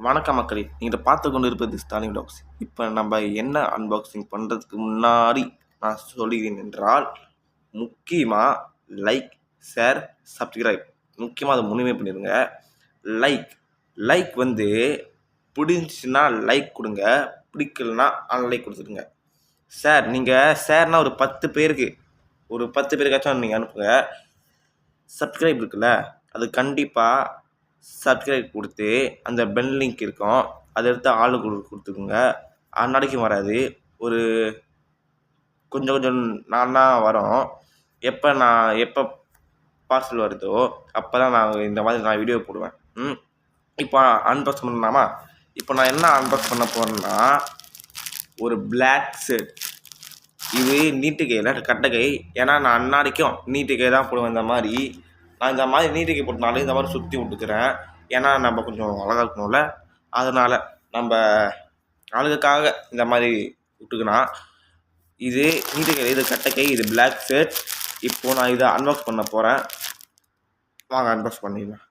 வணக்கம் மக்களே, நீங்கள் பார்த்து கொண்டு இருப்பது ஸ்டாலின் டாக்ஸ். இப்போ நம்ம என்ன அன்பாக்சிங் பண்ணுறதுக்கு முன்னாடி நான் சொல்கிறேன் என்றால், முக்கியமாக லைக், ஷேர், சப்ஸ்கிரைப் முக்கியமாக அதை முன்னுரிமை பண்ணிடுங்க. லைக் வந்து பிடிச்சின்னா லைக் கொடுங்க, பிடிக்கலனா அன்லைக் கொடுத்துடுங்க. நீங்கள் ஷேர்னால் ஒரு 10 பேருக்காச்சும் நீங்கள் அனுப்புங்க. சப்ஸ்கிரைப் இருக்குல்ல, அது கண்டிப்பாக சப்ஸ்கிரைப் கொடுத்து அந்த பெல் லிங்க் இருக்கும், அதை எடுத்து ஆளுக்கு கொடுத்துக்குங்க. அன்னாடிக்கு வராது, ஒரு கொஞ்சம் நாள்னா வரும். எப்போ பார்சல் வருதோ அப்போ தான் நான் இந்த மாதிரி நான் வீடியோ போடுவேன். இப்போ அன்பாக்ஸ் பண்ணலாமா? இப்போ நான் என்ன அன்பாக்ஸ் பண்ண போகிறேன்னா, ஒரு பிளாக் ஷர்ட். இது நீட்டு கையில் கட்டை. ஏன்னா நான் அன்னாடிக்கும் நீட்டு கை தான் போடுவேன். நான் இந்த மாதிரி நீட்டு கை போட்டனாலும் இந்த மாதிரி சுற்றி விட்டுக்கிறேன். ஏன்னா நம்ம கொஞ்சம் அழகாக இருக்கணும்ல, அதனால் நம்ம அழகுக்காக இந்த மாதிரி விட்டுக்கணும். இது நீட்டு கை, இது கட்டை கை, இது பிளாக் ஷர்ட். இப்போது நான் இதை அன்பாக்ஸ் பண்ண போகிறேன். வாங்க அன்பாக்ஸ் பண்ணிடலாம்.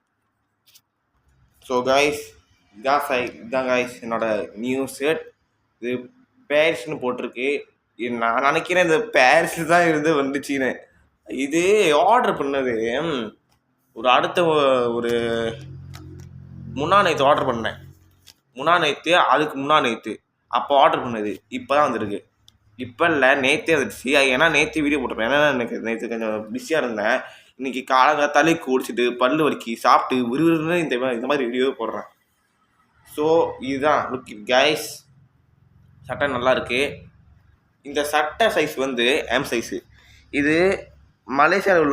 ஸோ கைஸ், இதான் கைஸ் என்னோடய நியூ ஷர்ட். இது பேரிஸ்னு போட்டிருக்கு. நான் நினைக்கிறேன் இந்த பேரிஸில் தான் வந்துச்சுன்னு. இது ஆர்டர் பண்ணது ஒரு முன்னாநேற்று ஆர்டர் பண்ணேன். அதுக்கு முன்னாநேற்று அப்போ ஆர்டர் பண்ணது இப்போ தான் வந்துருக்கு. இப்போ இல்லை, நேற்றே வந்துடுச்சு. ஏன்னா நேற்று வீடியோ போட்டிருப்பேன். ஏன்னா எனக்கு நேற்று கொஞ்சம் பிஸியாக இருந்தேன். இன்றைக்கி காலங்காத்தாலே குடிச்சிட்டு பல்லு வலிக்கி சாப்பிட்டு விறுவிறுன்னு இந்த மாதிரி வீடியோவே போடுறேன். ஸோ இதுதான் லுக் கைஸ். சட்டை நல்லா இருக்குது. இந்த சட்டை சைஸ் வந்து எம் சைஸு. இது மலேசியாவில்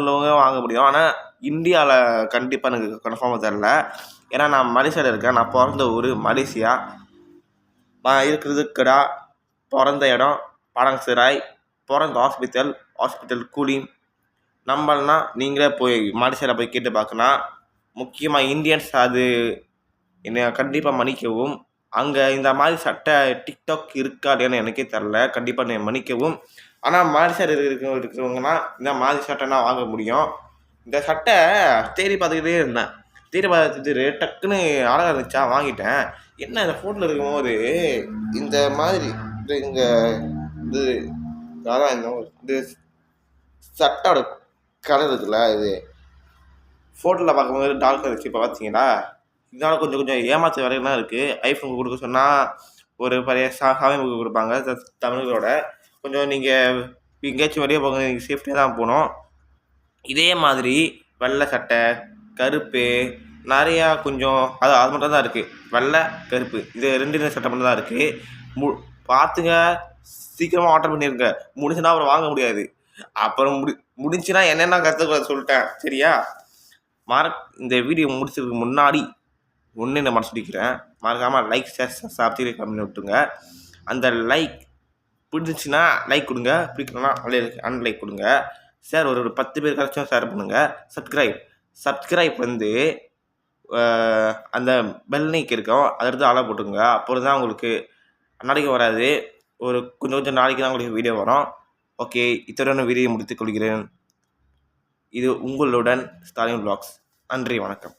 உள்ளவங்க வாங்க முடியும். ஆனால் இந்தியாவில் கண்டிப்பாக எனக்கு கன்ஃபார்மாக தெரில. ஏன்னா நான் மலேசியாவில் இருக்கேன். நான் பிறந்த ஊர் மலேசியா. நான் இருக்கிறது கடா. பிறந்த இடம் படங்சராய். பிறந்த ஹாஸ்பிட்டல் கூலிங். நம்மளா நீங்களே போய் மலேசியாவில் போய் கேட்டு பார்க்கணும். முக்கியமாக இந்தியன்ஸ் அது என்னை கண்டிப்பாக மன்னிக்கவும். அங்கே இந்த மாதிரி சட்டை டிக்டாக் இருக்காதுன்னு எனக்கே தெரில. கண்டிப்பாக மன்னிக்கவும். ஆனால் மலேசியாவில் இருக்கிறவங்கன்னா இந்த மாதிரி சட்டைனா வாங்க முடியும். இந்த சட்டை தேடி பார்த்துக்கிட்டே இருந்தேன். தேடி பார்த்துட்டு டக்குன்னு அழகாக இருந்துச்சா வாங்கிட்டேன். என்ன இந்த ஃபோட்டோவில் இருக்கும்போது இந்த மாதிரி இங்கே இது அதான் இந்த சட்டோட கலர் இருக்குல்ல, இது ஃபோட்டோவில் பார்க்கும்போது டார்க் இருந்துச்சு. இப்போ பார்த்தீங்களா, இதனால் கொஞ்சம் ஏமாற்ற வரையெல்லாம் இருக்குது. ஐஃபோன் கொடுக்க சொன்னால் ஒரு பழைய சாமி புக்கு கொடுப்பாங்க தமிழர்களோட. கொஞ்சம் நீங்கள் எங்கேயாச்சும் வெளியே போங்க, நீங்கள் சேஃப்டியாக தான் போகணும். இதே மாதிரி வெள்ளை சட்டை, கருப்பு நிறையா கொஞ்சம் அது மட்டும் தான் இருக்குது. வெள்ளை கருப்பு இது 2 சட்டை மட்டும் தான் இருக்குது. பார்த்துங்க, சீக்கிரமாக ஆர்டர் பண்ணிடுங்க. முடிஞ்சுன்னா அப்புறம் வாங்க முடியாது. அப்புறம் முடிஞ்சுன்னா என்னென்ன கற்றுக்க சொல்லிட்டேன், சரியா? இந்த வீடியோ முடிச்சதுக்கு முன்னாடி ஒன்று நான் சொல்லிக்கிறேன். மறக்காமல் லைக், ஷேர், சப்ஸ்கிரைப் பண்ணி விட்டுருங்க. அந்த லைக் பிடிச்சிச்சின்னா லைக் கொடுங்க, பிடிக்கணும்னா அன்லைக் கொடுங்க. ஷேர் ஒரு 10 பேர் கரெக்டாக ஷேர் பண்ணுங்கள். சப்ஸ்கிரைப் வந்து அந்த பெல் லிங்க் இருக்கும், அதை எடுத்து ஆளாக போட்டுங்க. அப்போ தான் உங்களுக்கு நாளைக்கு வராது, ஒரு கொஞ்சம் நாளைக்கு தான் உங்களுக்கு வீடியோ வரும். ஓகே, இத்தனை வீடியோ முடித்துக் கொள்கிறேன். இது உங்களுடன் ஸ்டாலின் வ்ளாக்ஸ். நன்றி, வணக்கம்.